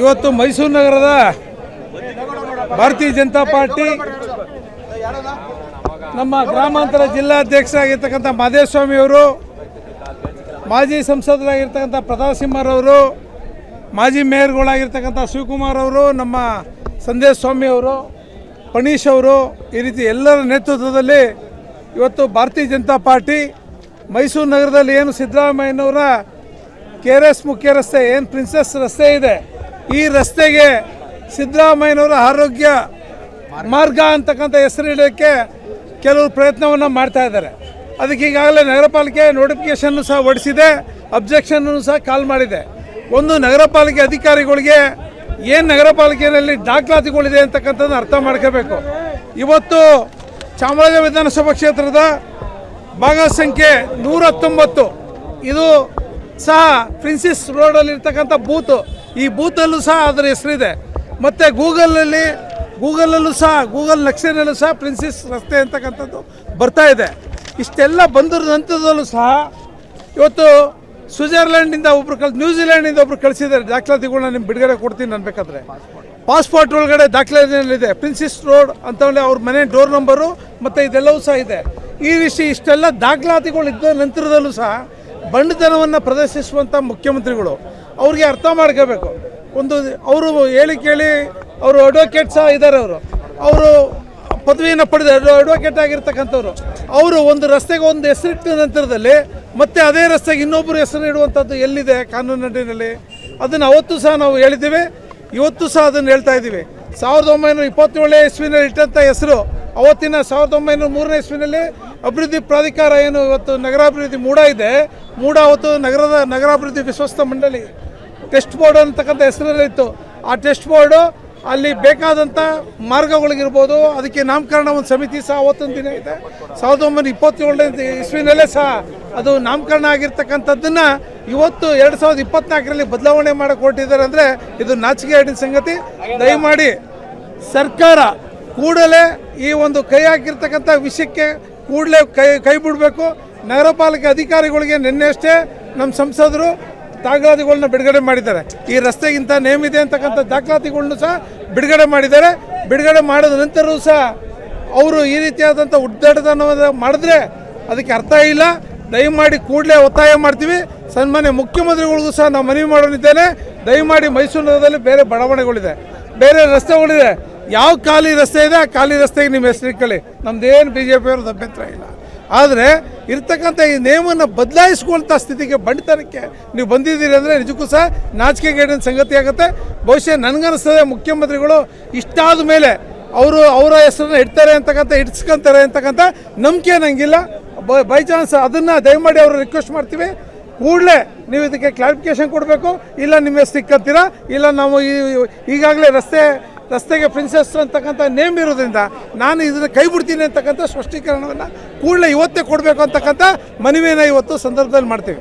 ಇವತ್ತು ಮೈಸೂರು ನಗರದ ಭಾರತೀಯ ಜನತಾ ಪಾರ್ಟಿ ನಮ್ಮ ಗ್ರಾಮಾಂತರ ಜಿಲ್ಲಾಧ್ಯಕ್ಷರಾಗಿರ್ತಕ್ಕಂಥ ಮಾದೇಸ್ವಾಮಿ ಅವರು, ಮಾಜಿ ಸಂಸದರಾಗಿರ್ತಕ್ಕಂಥ ಪ್ರತಾಪ್ ಸಿಂಹರವರು, ಮಾಜಿ ಮೇಯರ್ಗಳಾಗಿರ್ತಕ್ಕಂಥ ಶಿವಕುಮಾರ್ ಅವರು, ನಮ್ಮ ಸಂದೇಶ್ ಸ್ವಾಮಿ ಅವರು, ಪಣೀಶ್ ಅವರು, ಈ ರೀತಿ ಎಲ್ಲರ ನೇತೃತ್ವದಲ್ಲಿ ಇವತ್ತು ಭಾರತೀಯ ಜನತಾ ಪಾರ್ಟಿ ಮೈಸೂರು ನಗರದಲ್ಲಿ ಏನು ಸಿದ್ದರಾಮಯ್ಯನವರ KRS ಮುಖ್ಯ ರಸ್ತೆ ಏನು ಪ್ರಿನ್ಸೆಸ್ ರಸ್ತೆ ಇದೆ, ಈ ರಸ್ತೆಗೆ ಸಿದ್ದರಾಮಯ್ಯನವರ ಆರೋಗ್ಯ ಮಾರ್ಗ ಅಂತಕ್ಕಂಥ ಹೆಸರಿಡೋಕ್ಕೆ ಕೆಲವರು ಪ್ರಯತ್ನವನ್ನು ಮಾಡ್ತಾ ಇದ್ದಾರೆ. ಅದಕ್ಕೆ ಈಗಾಗಲೇ ನಗರ ಪಾಲಿಕೆ ನೋಟಿಫಿಕೇಷನ್ನು ಸಹ ಹೊರಡಿಸಿದೆ, ಅಬ್ಜೆಕ್ಷನ್ನು ಸಹ ಕಾಲ್ ಮಾಡಿದೆ. ಒಂದು ನಗರ ಪಾಲಿಕೆ ಅಧಿಕಾರಿಗಳಿಗೆ ಏನು ನಗರ ಪಾಲಿಕೆಯಲ್ಲಿ ದಾಖಲಾತಿಗಳಿದೆ ಅಂತಕ್ಕಂಥದ್ದು ಅರ್ಥ ಮಾಡ್ಕೋಬೇಕು. ಇವತ್ತು ಚಾಮರಾಜ ವಿಧಾನಸಭಾ ಕ್ಷೇತ್ರದ ಭಾಗ ಸಂಖ್ಯೆ 119 ಇದು ಸಹ ಪ್ರಿನ್ಸೆಸ್ ರೋಡಲ್ಲಿರ್ತಕ್ಕಂಥ ಬೂತು, ಈ ಬೂತಲ್ಲೂ ಸಹ ಅದರ ಹೆಸರಿದೆ. ಮತ್ತು ಗೂಗಲಲ್ಲೂ ಸಹ ಗೂಗಲ್ ನಕ್ಷೆನಲ್ಲೂ ಸಹ ಪ್ರಿನ್ಸೆಸ್ ರಸ್ತೆ ಅಂತಕ್ಕಂಥದ್ದು ಬರ್ತಾ ಇದೆ. ಇಷ್ಟೆಲ್ಲ ಬಂದಿರೋ ನಂತರದಲ್ಲೂ ಸಹ ಇವತ್ತು ಸ್ವಿಟ್ಜರ್ಲ್ಯಾಂಡಿಂದ ಒಬ್ಬರು ನ್ಯೂಜಿಲ್ಯಾಂಡಿಂದ ಒಬ್ಬರು ಕಳಿಸಿದ್ದಾರೆ ದಾಖಲಾತಿಗಳನ್ನ ನಿಮ್ಗೆ ಬಿಡುಗಡೆ ಕೊಡ್ತೀನಿ ಅನ್ಬೇಕಾದ್ರೆ. ಪಾಸ್ಪೋರ್ಟ್ ಒಳಗಡೆ ದಾಖಲಾತಿನಲ್ಲಿದೆ ಪ್ರಿನ್ಸೆಸ್ ರೋಡ್ ಅಂತೇಳಿ ಅವ್ರ ಮನೆ ಡೋರ್ ನಂಬರು ಮತ್ತು ಇದೆಲ್ಲವೂ ಸಹ ಇದೆ. ಈ ರೀತಿ ಇಷ್ಟೆಲ್ಲ ದಾಖಲಾತಿಗಳು ಇದ್ದ ನಂತರದಲ್ಲೂ ಸಹ ಬಂಡತನವನ್ನು ಪ್ರದರ್ಶಿಸುವಂಥ ಮುಖ್ಯಮಂತ್ರಿಗಳು ಅವ್ರಿಗೆ ಅರ್ಥ ಮಾಡ್ಕೋಬೇಕು. ಅವರು ಹೇಳಿ ಕೇಳಿ ಅವರು ಅಡ್ವೊಕೇಟ್ ಸಹ ಇದ್ದಾರೆ, ಅವರು ಪದವಿಯನ್ನು ಪಡೆದ ಅಡ್ವೊಕೇಟ್ ಆಗಿರ್ತಕ್ಕಂಥವ್ರು. ಅವರು ಒಂದು ರಸ್ತೆಗೆ ಒಂದು ಹೆಸರಿಟ್ಟ ನಂತರದಲ್ಲಿ ಮತ್ತೆ ಅದೇ ರಸ್ತೆಗೆ ಇನ್ನೊಬ್ಬರು ಹೆಸರು ಇಡುವಂಥದ್ದು ಎಲ್ಲಿದೆ ಕಾನೂನಿನಲ್ಲಿ? ಅದನ್ನು ಅವತ್ತು ಸಹ ನಾವು ಹೇಳಿದ್ದೀವಿ, ಇವತ್ತು ಸಹ ಅದನ್ನು ಹೇಳ್ತಾ ಇದ್ದೀವಿ. 1927 ಇಸ್ವಿನಲ್ಲಿ ಇಟ್ಟಂಥ ಹೆಸರು ಅವತ್ತಿನ 1903 ಇಸ್ವಿನಲ್ಲಿ ಅಭಿವೃದ್ಧಿ ಪ್ರಾಧಿಕಾರ ಏನು ಇವತ್ತು ನಗರಾಭಿವೃದ್ಧಿ ಮೂಡ ಇದೆ, ಮೂಡ ಅವತ್ತು ನಗರಾಭಿವೃದ್ಧಿ ವಿಶ್ವಸ್ತ ಮಂಡಳಿ ಟೆಸ್ಟ್ ಬೋರ್ಡ್ ಅಂತಕ್ಕಂಥ ಹೆಸರಲ್ಲಿತ್ತು. ಆ ಟೆಸ್ಟ್ ಬೋರ್ಡು ಅಲ್ಲಿ ಬೇಕಾದಂಥ ಮಾರ್ಗಗಳಿಗಿರ್ಬೋದು, ಅದಕ್ಕೆ ನಾಮಕರಣ ಒಂದು ಸಮಿತಿ ಸಹ ಅವತ್ತೊಂದು ದಿನ ಇದೆ. 1927 ಇಸ್ವಿನಲ್ಲೇ ಸಹ ಅದು ನಾಮಕರಣ ಆಗಿರ್ತಕ್ಕಂಥದ್ದನ್ನು ಇವತ್ತು 2024ರಲ್ಲಿ ಬದಲಾವಣೆ ಮಾಡಕ್ಕೆ ಹೊರಟಿದ್ದಾರೆ ಅಂದರೆ ಇದು ನಾಚಿಕೆಗೇಡಿನ ಸಂಗತಿ. ದಯಮಾಡಿ ಸರ್ಕಾರ ಕೂಡಲೇ ಈ ಒಂದು ಕೈ ಹಾಕಿರ್ತಕ್ಕಂಥ ವಿಷಯಕ್ಕೆ ಕೂಡಲೇ ಕೈ ಬಿಡಬೇಕು. ನಗರ ಪಾಲಿಕೆ ಅಧಿಕಾರಿಗಳಿಗೆ ನಿನ್ನೆ ಅಷ್ಟೇ ನಮ್ಮ ಸಂಸದರು ದಾಖಲಾತಿಗಳನ್ನ ಬಿಡುಗಡೆ ಮಾಡಿದ್ದಾರೆ. ಈ ರಸ್ತೆಗಿಂತ ನೇಮ್ ಇದೆ ಅಂತಕ್ಕಂಥ ದಾಖಲಾತಿಗಳನ್ನು ಸಹ ಬಿಡುಗಡೆ ಮಾಡಿದ್ದಾರೆ. ಬಿಡುಗಡೆ ಮಾಡಿದ ನಂತರವೂ ಸಹ ಅವರು ಈ ರೀತಿಯಾದಂಥ ಉದ್ದಾಟತನ ಮಾಡಿದ್ರೆ ಅದಕ್ಕೆ ಅರ್ಥ ಇಲ್ಲ. ದಯಮಾಡಿ ಕೂಡಲೇ ಒತ್ತಾಯ ಮಾಡ್ತೀವಿ. ಸನ್ಮಾನ್ಯ ಮುಖ್ಯಮಂತ್ರಿಗಳಿಗೂ ಸಹ ನಾವು ಮನವಿ ಮಾಡೋನಿದ್ದೇನೆ, ದಯಮಾಡಿ ಮೈಸೂರು ನಗರದಲ್ಲಿ ಬೇರೆ ಬಡಾವಣೆಗಳಿದೆ, ಬೇರೆ ರಸ್ತೆಗಳಿದೆ, ಯಾವ ಖಾಲಿ ರಸ್ತೆ ಇದೆ ಆ ಖಾಲಿ ರಸ್ತೆಗೆ ನಿಮ್ಮ ಹೆಸರು ಇಟ್ಕೊಳ್ಳಿ, ನಮ್ಮದೇನು BJP ಅವ್ರದ್ದು ಅಭ್ಯಂತರ ಇಲ್ಲ. ಆದರೆ ಇರ್ತಕ್ಕಂಥ ಈ ನೇಮನ್ನು ಬದಲಾಯಿಸ್ಕೊಳ್ಳುವಂಥ ಸ್ಥಿತಿಗೆ ಬಂಡತನಕ್ಕೆ ನೀವು ಬಂದಿದ್ದೀರಿ ಅಂದರೆ ನಿಜಕ್ಕೂ ಸಹ ನಾಚಿಕೆಗೇಡಿನ ಸಂಗತಿ ಆಗುತ್ತೆ. ಬಹುಶಃ ನನಗನ್ನಿಸ್ತದೆ ಮುಖ್ಯಮಂತ್ರಿಗಳು ಇಷ್ಟಾದ ಮೇಲೆ ಅವರ ಹೆಸರನ್ನ ಇಟ್ಸ್ಕೊಂತಾರೆ ಅಂತಕ್ಕಂಥ ನಂಬಿಕೆ ನನಗಿಲ್ಲ. ಬೈ ಚಾನ್ಸ್ ಅದನ್ನು ದಯಮಾಡಿ ಅವರು ರಿಕ್ವೆಸ್ಟ್ ಮಾಡ್ತೀವಿ, ಕೂಡಲೇ ನೀವು ಇದಕ್ಕೆ ಕ್ಲಾರಿಫಿಕೇಷನ್ ಕೊಡಬೇಕು. ಇಲ್ಲ ನಿಮ್ಮ ಹೆಸರು ಇಕ್ಕಂತೀರಾ, ಇಲ್ಲ ನಾವು ಈಗಾಗಲೇ ರಸ್ತೆಗೆ ಪ್ರಿನ್ಸೆಸ್ ಅಂತಕ್ಕಂಥ ನೇಮ್ ಇರೋದ್ರಿಂದ ನಾನು ಇದನ್ನು ಕೈ ಬಿಡ್ತೀನಿ ಅಂತಕ್ಕಂಥ ಸ್ಪಷ್ಟೀಕರಣವನ್ನು ಕೂಡಲೇ ಇವತ್ತೇ ಕೊಡಬೇಕು ಅಂತಕ್ಕಂಥ ಮನವಿಯನ್ನು ಇವತ್ತು ಸಂದರ್ಭದಲ್ಲಿ ಮಾಡ್ತೀವಿ.